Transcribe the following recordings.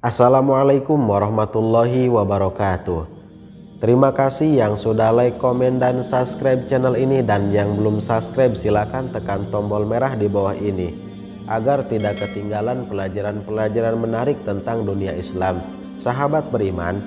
Assalamualaikum warahmatullahi wabarakatuh. Terima kasih yang sudah like, komen, dan subscribe channel ini, dan yang belum subscribe silakan tekan tombol merah di bawah ini agar tidak ketinggalan pelajaran-pelajaran menarik tentang dunia Islam. Sahabat beriman,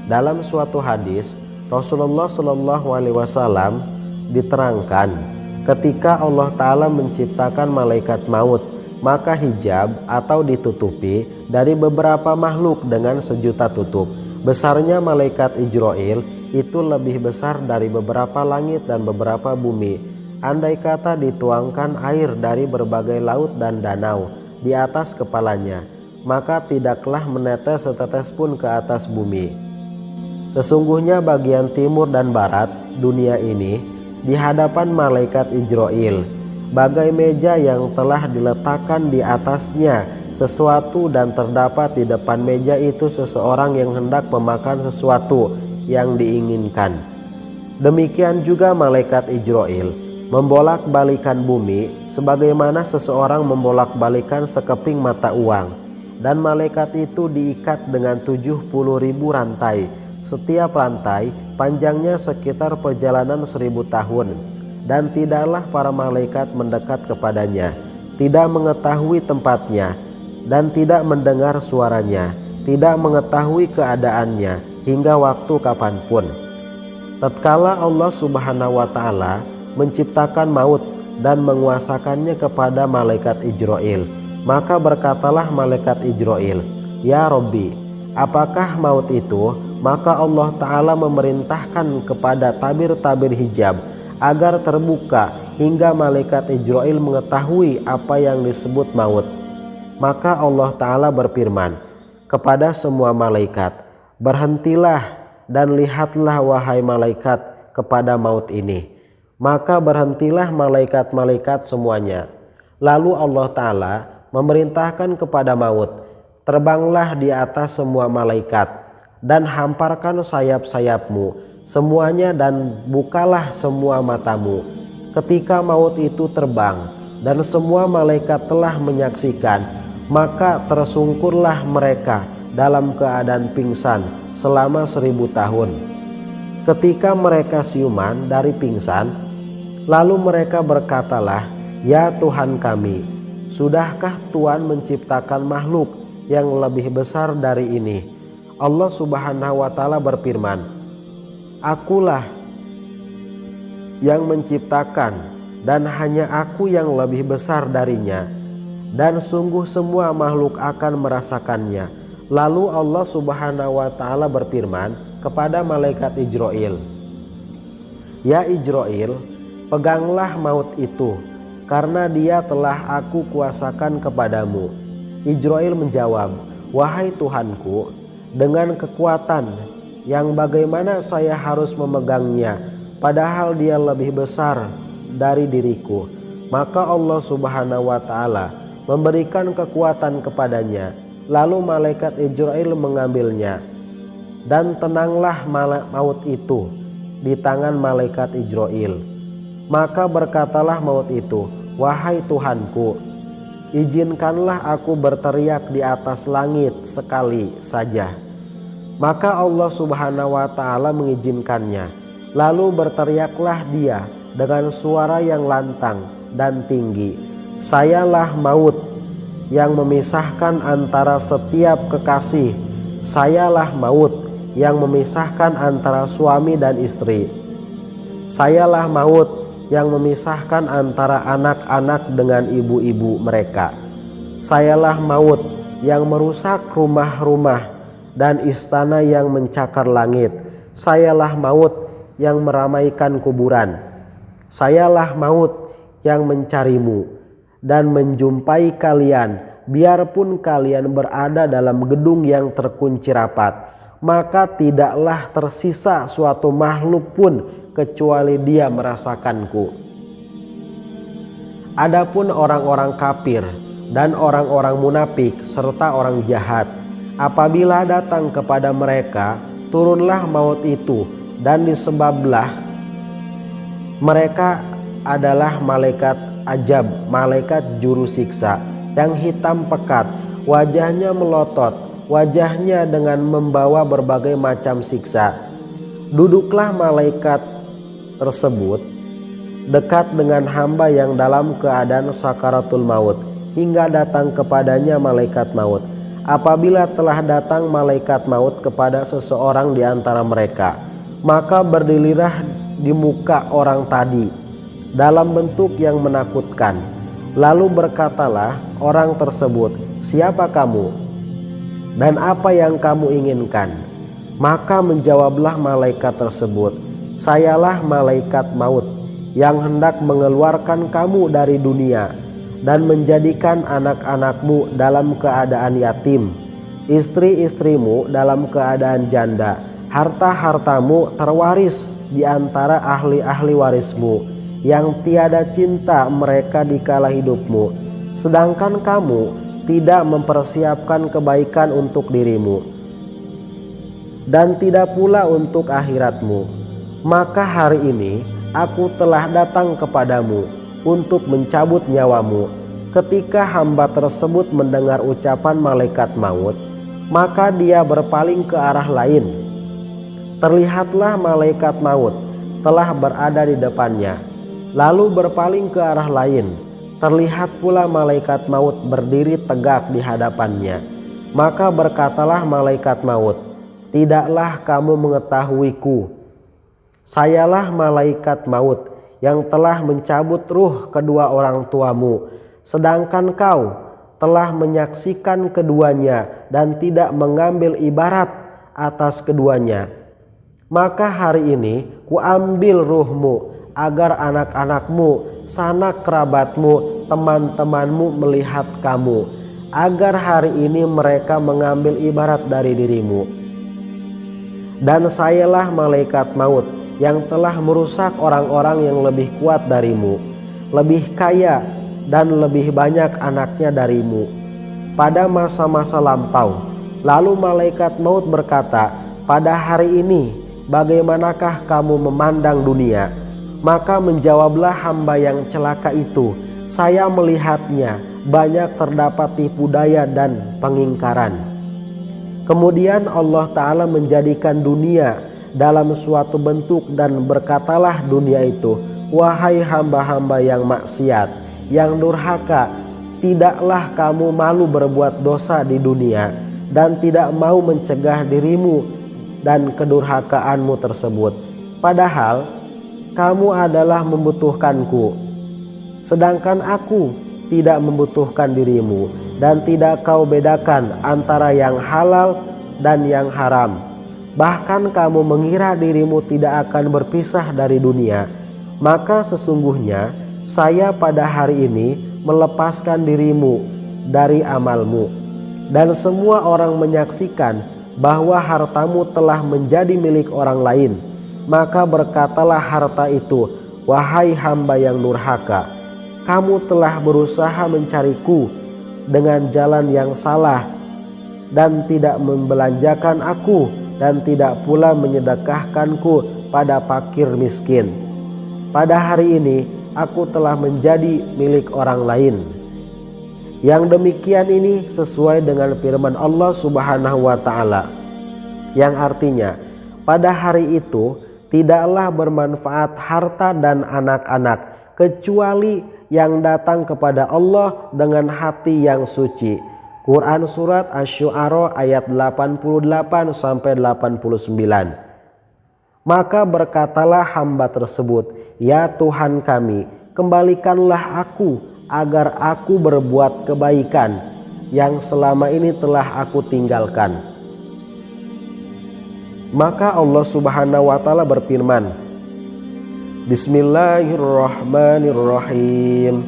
dalam suatu hadis Rasulullah Shallallahu Alaihi Wasallam diterangkan ketika Allah Ta'ala menciptakan malaikat maut, maka hijab atau ditutupi dari beberapa makhluk dengan sejuta tutup. Besarnya malaikat Ijroil itu lebih besar dari beberapa langit dan beberapa bumi. Andai kata dituangkan air dari berbagai laut dan danau di atas kepalanya, maka tidaklah menetes setetes pun ke atas bumi. Sesungguhnya bagian timur dan barat dunia ini di hadapan malaikat Ijroil bagai meja yang telah diletakkan di atasnya sesuatu, dan terdapat di depan meja itu seseorang yang hendak memakan sesuatu yang diinginkan. Demikian juga malaikat Ijroil membolak-balikan bumi sebagaimana seseorang membolak-balikan sekeping mata uang, dan malaikat itu diikat dengan 70.000 rantai. Setiap rantai panjangnya sekitar perjalanan 1000 tahun. Dan tidaklah para malaikat mendekat kepadanya, tidak mengetahui tempatnya, dan tidak mendengar suaranya, tidak mengetahui keadaannya hingga waktu kapanpun. Tatkala Allah Subhanahu wa Ta'ala menciptakan maut dan menguasakannya kepada malaikat Ijroil, maka berkatalah malaikat Ijroil, "Ya Robbi, apakah maut itu?" Maka Allah Ta'ala memerintahkan kepada tabir-tabir hijab agar terbuka hingga malaikat Ijroil mengetahui apa yang disebut maut. Maka Allah Ta'ala berfirman kepada semua malaikat, "Berhentilah dan lihatlah wahai malaikat kepada maut ini." Maka berhentilah malaikat-malaikat semuanya. Lalu Allah Ta'ala memerintahkan kepada maut, "Terbanglah di atas semua malaikat dan hamparkan sayap-sayapmu semuanya, dan bukalah semua matamu." Ketika maut itu terbang dan semua malaikat telah menyaksikan, maka tersungkurlah mereka dalam keadaan pingsan selama 1000 tahun. Ketika mereka siuman dari pingsan, lalu mereka berkatalah, "Ya Tuhan kami, sudahkah Tuhan menciptakan makhluk yang lebih besar dari ini?" Allah Subhanahu wa Ta'ala berfirman, "Akulah yang menciptakan, dan hanya Aku yang lebih besar darinya, dan sungguh semua makhluk akan merasakannya." Lalu Allah Subhanahu wa Ta'ala berfirman kepada malaikat Ijroil, "Ya Ijroil, peganglah maut itu, karena dia telah Aku kuasakan kepadamu." Ijroil menjawab, "Wahai Tuhanku, dengan kekuatan yang bagaimana saya harus memegangnya, padahal dia lebih besar dari diriku?" Maka Allah Subhanahu wa Ta'ala memberikan kekuatan kepadanya. Lalu malaikat Ijroil mengambilnya, dan tenanglah maut itu di tangan malaikat Ijroil. Maka berkatalah maut itu, "Wahai Tuhanku, izinkanlah aku berteriak di atas langit sekali saja." Maka Allah Subhanahu wa Ta'ala mengizinkannya. Lalu berteriaklah dia dengan suara yang lantang dan tinggi, "Sayalah maut yang memisahkan antara setiap kekasih. Sayalah maut yang memisahkan antara suami dan istri. Sayalah maut yang memisahkan antara anak-anak dengan ibu-ibu mereka. Sayalah maut yang merusak rumah-rumah dan istana yang mencakar langit. Sayalah maut yang meramaikan kuburan. Sayalah maut yang mencarimu dan menjumpai kalian, biarpun kalian berada dalam gedung yang terkunci rapat. Maka tidaklah tersisa suatu makhluk pun kecuali dia merasakanku." Adapun orang-orang kafir dan orang-orang munafik serta orang jahat, apabila datang kepada mereka, turunlah maut itu, dan disebablah mereka adalah malaikat ajab, malaikat juru siksa yang hitam pekat, wajahnya melotot, wajahnya dengan membawa berbagai macam siksa. Duduklah malaikat tersebut dekat dengan hamba yang dalam keadaan sakaratul maut hingga datang kepadanya malaikat maut. Apabila telah datang malaikat maut kepada seseorang di antara mereka, maka berdirilah di muka orang tadi dalam bentuk yang menakutkan. Lalu berkatalah orang tersebut, "Siapa kamu? Dan apa yang kamu inginkan?" Maka menjawablah malaikat tersebut, "Sayalah malaikat maut yang hendak mengeluarkan kamu dari dunia dan menjadikan anak-anakmu dalam keadaan yatim, istri-istrimu dalam keadaan janda, harta-hartamu terwaris di antara ahli-ahli warismu yang tiada cinta mereka di kala hidupmu, sedangkan kamu tidak mempersiapkan kebaikan untuk dirimu dan tidak pula untuk akhiratmu. Maka hari ini aku telah datang kepadamu untuk mencabut nyawamu." Ketika hamba tersebut mendengar ucapan malaikat maut, maka dia berpaling ke arah lain. Terlihatlah malaikat maut telah berada di depannya, lalu berpaling ke arah lain. Terlihat pula malaikat maut berdiri tegak di hadapannya. Maka berkatalah malaikat maut, "Tidaklah kamu mengetahuiku? Sayalah malaikat maut yang telah mencabut ruh kedua orang tuamu, sedangkan kau telah menyaksikan keduanya dan tidak mengambil ibarat atas keduanya. Maka hari ini kuambil ruhmu agar anak-anakmu, sanak kerabatmu, teman-temanmu melihat kamu, agar hari ini mereka mengambil ibarat dari dirimu. Dan sayalah malaikat maut yang telah merusak orang-orang yang lebih kuat darimu, lebih kaya dan lebih banyak anaknya darimu pada masa-masa lampau." Lalu malaikat maut berkata, "Pada hari ini bagaimanakah kamu memandang dunia?" Maka menjawablah hamba yang celaka itu, "Saya melihatnya banyak terdapat tipu daya dan pengingkaran." Kemudian Allah Ta'ala menjadikan dunia dalam suatu bentuk dan berkatalah dunia itu, "Wahai hamba-hamba yang maksiat, yang durhaka, tidaklah kamu malu berbuat dosa di dunia dan tidak mau mencegah dirimu dan kedurhakaanmu tersebut. Padahal kamu adalah membutuhkanku, sedangkan aku tidak membutuhkan dirimu, dan tidak kau bedakan antara yang halal dan yang haram. Bahkan kamu mengira dirimu tidak akan berpisah dari dunia. Maka sesungguhnya saya pada hari ini melepaskan dirimu dari amalmu, dan semua orang menyaksikan bahwa hartamu telah menjadi milik orang lain." Maka berkatalah harta itu, "Wahai hamba yang durhaka, kamu telah berusaha mencariku dengan jalan yang salah dan tidak membelanjakan aku dan tidak pula menyedekahkanku pada fakir miskin. Pada hari ini aku telah menjadi milik orang lain." Yang demikian ini sesuai dengan firman Allah Subhanahu wa Ta'ala, yang artinya, pada hari itu tidaklah bermanfaat harta dan anak-anak kecuali yang datang kepada Allah dengan hati yang suci. Quran surat Asy-Syu'ara ayat 88-89. Maka berkatalah hamba tersebut, "Ya Tuhan kami, kembalikanlah aku agar aku berbuat kebaikan yang selama ini telah aku tinggalkan." Maka Allah Subhanahu wa Ta'ala berfirman, Bismillahirrahmanirrahim,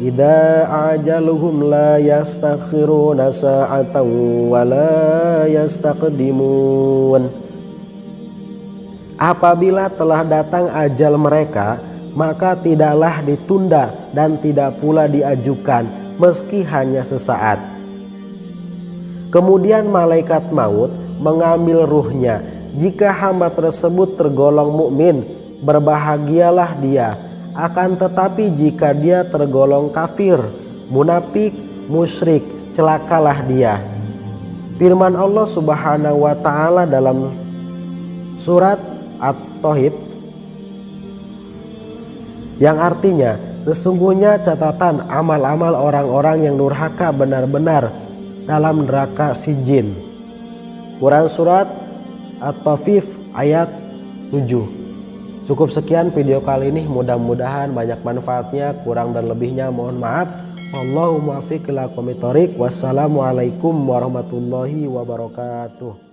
"Idza ajaluhum la yastakhiruna sa'atan wa la yastaqdimun." Apabila telah datang ajal mereka, maka tidaklah ditunda dan tidak pula diajukan meski hanya sesaat. Kemudian malaikat maut mengambil ruhnya. Jika hamba tersebut tergolong mukmin, berbahagialah dia. Akan tetapi jika dia tergolong kafir, munafik, musyrik, celakalah dia. Firman Allah Subhanahu wa taala dalam surat At-Thaub yang artinya, sesungguhnya catatan amal-amal orang-orang yang durhaka benar-benar dalam neraka Sijin. Quran surat At-Taufif ayat 7. Cukup sekian video kali ini, mudah-mudahan banyak manfaatnya. Kurang dan lebihnya mohon maaf. Wallahul muwaffiq ila aqwamit thoriq. Wassalamualaikum warahmatullahi wabarakatuh.